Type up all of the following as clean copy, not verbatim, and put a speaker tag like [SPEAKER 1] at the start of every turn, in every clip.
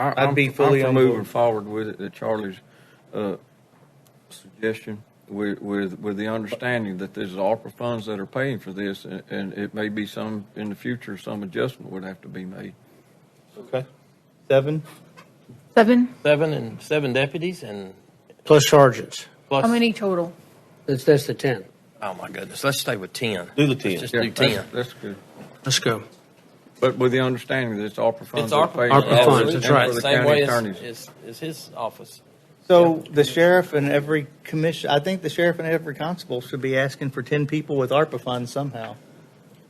[SPEAKER 1] I'd be fully on
[SPEAKER 2] moving
[SPEAKER 1] board.
[SPEAKER 2] forward with it. That Charlie's suggestion, with the understanding that there's ARPA funds that are paying for this, and it may be some in the future. Some adjustment would have to be made.
[SPEAKER 1] Okay. 7?
[SPEAKER 3] 7?
[SPEAKER 4] Seven deputies and
[SPEAKER 5] Plus sergeants.
[SPEAKER 4] plus.
[SPEAKER 3] How many total?
[SPEAKER 5] That's the 10.
[SPEAKER 4] Oh my goodness, let's stay with 10.
[SPEAKER 1] Do the 10.
[SPEAKER 4] Let's just do 10.
[SPEAKER 2] That's good.
[SPEAKER 5] Let's go.
[SPEAKER 2] But with the understanding that it's ARPA funds.
[SPEAKER 4] It's
[SPEAKER 2] that are
[SPEAKER 4] ARPA,
[SPEAKER 2] paying
[SPEAKER 5] ARPA
[SPEAKER 2] for it,
[SPEAKER 5] funds,
[SPEAKER 2] and
[SPEAKER 5] that's right.
[SPEAKER 2] for the
[SPEAKER 4] Same
[SPEAKER 2] county
[SPEAKER 4] way
[SPEAKER 2] attorneys.
[SPEAKER 4] as his office.
[SPEAKER 1] So the sheriff and every commission, I think the sheriff and every constable should be asking for 10 people with ARPA funds somehow.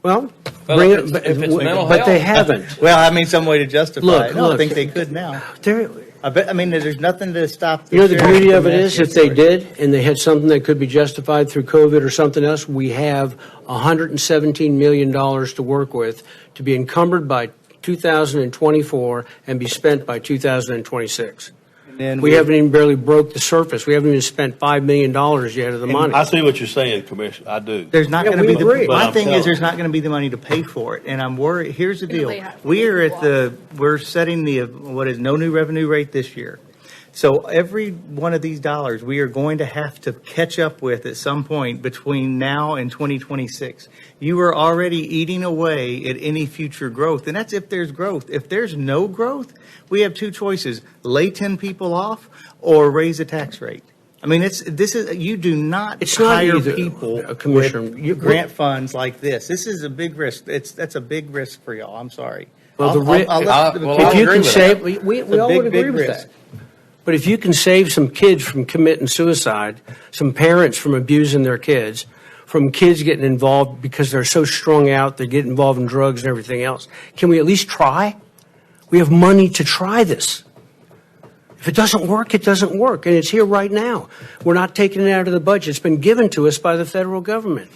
[SPEAKER 5] Well,
[SPEAKER 4] Well,
[SPEAKER 5] bring
[SPEAKER 4] if
[SPEAKER 5] it,
[SPEAKER 4] it's mental
[SPEAKER 5] but they
[SPEAKER 4] health-
[SPEAKER 5] haven't.
[SPEAKER 1] Well, I mean, some way to justify
[SPEAKER 5] Look,
[SPEAKER 1] it. No, I
[SPEAKER 5] look.
[SPEAKER 1] think they could now.
[SPEAKER 5] There,
[SPEAKER 1] I mean, there's nothing to stop the
[SPEAKER 5] you know, the
[SPEAKER 1] sheriff
[SPEAKER 5] beauty of
[SPEAKER 1] from
[SPEAKER 5] it is,
[SPEAKER 1] asking
[SPEAKER 5] if they
[SPEAKER 1] for it.
[SPEAKER 5] did, and they had something that could be justified through COVID or something else, we have $117 million to work with to be encumbered by 2024 and be spent by 2026.
[SPEAKER 1] And
[SPEAKER 5] We haven't even barely broke the surface. We haven't even spent $5 million yet of the money.
[SPEAKER 6] I see what you're saying, Commissioner. I do.
[SPEAKER 1] There's not
[SPEAKER 5] Yeah,
[SPEAKER 1] going to
[SPEAKER 5] we
[SPEAKER 1] be
[SPEAKER 5] agree.
[SPEAKER 1] my
[SPEAKER 6] But
[SPEAKER 1] thing
[SPEAKER 6] I'm
[SPEAKER 1] is there's
[SPEAKER 6] telling-
[SPEAKER 1] not going to be the money to pay for it, and I'm worried. Here's the deal:
[SPEAKER 3] they have to
[SPEAKER 1] we are
[SPEAKER 3] pay
[SPEAKER 1] at we're setting the what is no new revenue rate this year. So every one of these dollars we are going to have to catch up with at some point between now and 2026. You are already eating away at any future growth, and that's if there's growth. If there's no growth, we have two choices: lay 10 people off or raise the tax rate. I mean, you do not
[SPEAKER 5] It's not
[SPEAKER 1] hire
[SPEAKER 5] either,
[SPEAKER 1] people
[SPEAKER 5] Commissioner.
[SPEAKER 1] with grant funds like this. This is a big risk. That's a big risk for y'all. I'm sorry.
[SPEAKER 5] Well,
[SPEAKER 1] I'll let the-
[SPEAKER 4] well,
[SPEAKER 5] If
[SPEAKER 4] I'll
[SPEAKER 5] you
[SPEAKER 4] agree
[SPEAKER 5] can
[SPEAKER 4] with
[SPEAKER 5] save,
[SPEAKER 4] that.
[SPEAKER 5] we
[SPEAKER 1] a
[SPEAKER 5] all
[SPEAKER 1] big,
[SPEAKER 5] would agree
[SPEAKER 1] big
[SPEAKER 5] with
[SPEAKER 1] risk.
[SPEAKER 5] that. But if you can save some kids from committing suicide, some parents from abusing their kids, from kids getting involved because they're so strung out, they get involved in drugs and everything else, can we at least try? We have money to try this. If it doesn't work, it doesn't work, and it's here right now. We're not taking it out of the budget. It's been given to us by the federal government.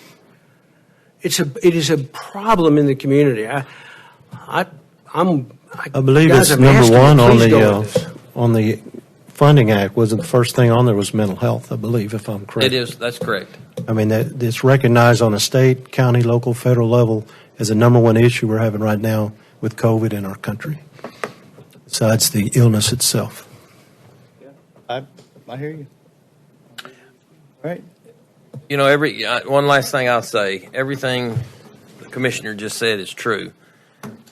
[SPEAKER 5] It is a problem in the community.
[SPEAKER 7] I believe
[SPEAKER 5] guys,
[SPEAKER 7] it's
[SPEAKER 5] I'm
[SPEAKER 7] number
[SPEAKER 5] asking you,
[SPEAKER 7] one
[SPEAKER 5] please go
[SPEAKER 7] on the Funding Act. Wasn't the first thing on there was mental health, I believe, if I'm correct.
[SPEAKER 4] It is, that's correct.
[SPEAKER 7] I mean, it's recognized on a state, county, local, federal level as the number one issue we're having right now with COVID in our country, besides the illness itself.
[SPEAKER 1] I hear you. All right.
[SPEAKER 4] You know, one last thing I'll say, everything the commissioner just said is true.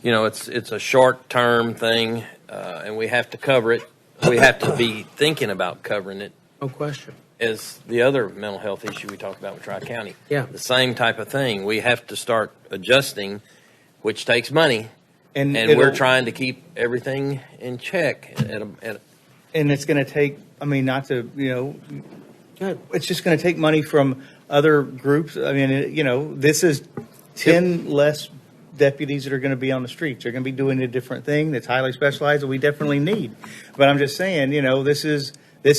[SPEAKER 4] You know, it's a short-term thing, and we have to cover it. We have to be thinking about covering it
[SPEAKER 5] No question.
[SPEAKER 4] as the other mental health issue we talked about with Tri-County.
[SPEAKER 5] Yeah.
[SPEAKER 4] The same type of thing. We have to start adjusting, which takes money,
[SPEAKER 1] And
[SPEAKER 4] we're
[SPEAKER 1] it'll-
[SPEAKER 4] trying to keep everything in check.
[SPEAKER 1] And it's going to take. I mean, not to
[SPEAKER 5] Good.
[SPEAKER 1] it's just going to take money from other groups. I mean, this is 10 less deputies that are going to be on the streets. They're going to be doing a different thing that's highly specialized that we definitely need. But I'm just saying, this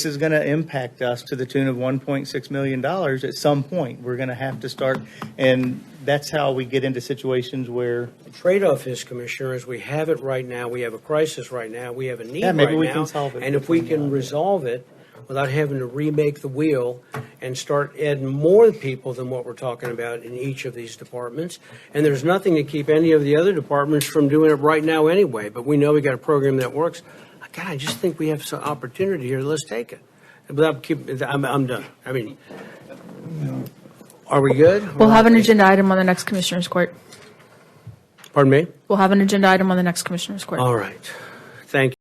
[SPEAKER 1] is going to impact us to the tune of $1.6 million at some point. We're going to have to start, and that's how we get into situations where
[SPEAKER 5] The trade-off is, Commissioner, is we have it right now. We have a crisis right now. We have a need
[SPEAKER 1] Yeah, maybe
[SPEAKER 5] right
[SPEAKER 1] we
[SPEAKER 5] now.
[SPEAKER 1] can solve it
[SPEAKER 5] And if we
[SPEAKER 1] between now
[SPEAKER 5] can
[SPEAKER 1] and then.
[SPEAKER 5] resolve it without having to remake the wheel and start adding more people than what we're talking about in each of these departments, and there's nothing to keep any of the other departments from doing it right now anyway, but we know we got a program that works. God, I just think we have some opportunity here. Let's take it. I'm done. I mean, are we good?
[SPEAKER 3] We'll have an agenda item on the next Commissioners Court.
[SPEAKER 5] Pardon me?
[SPEAKER 3] We'll have an agenda item on the next Commissioners Court.
[SPEAKER 5] All right. Thank you.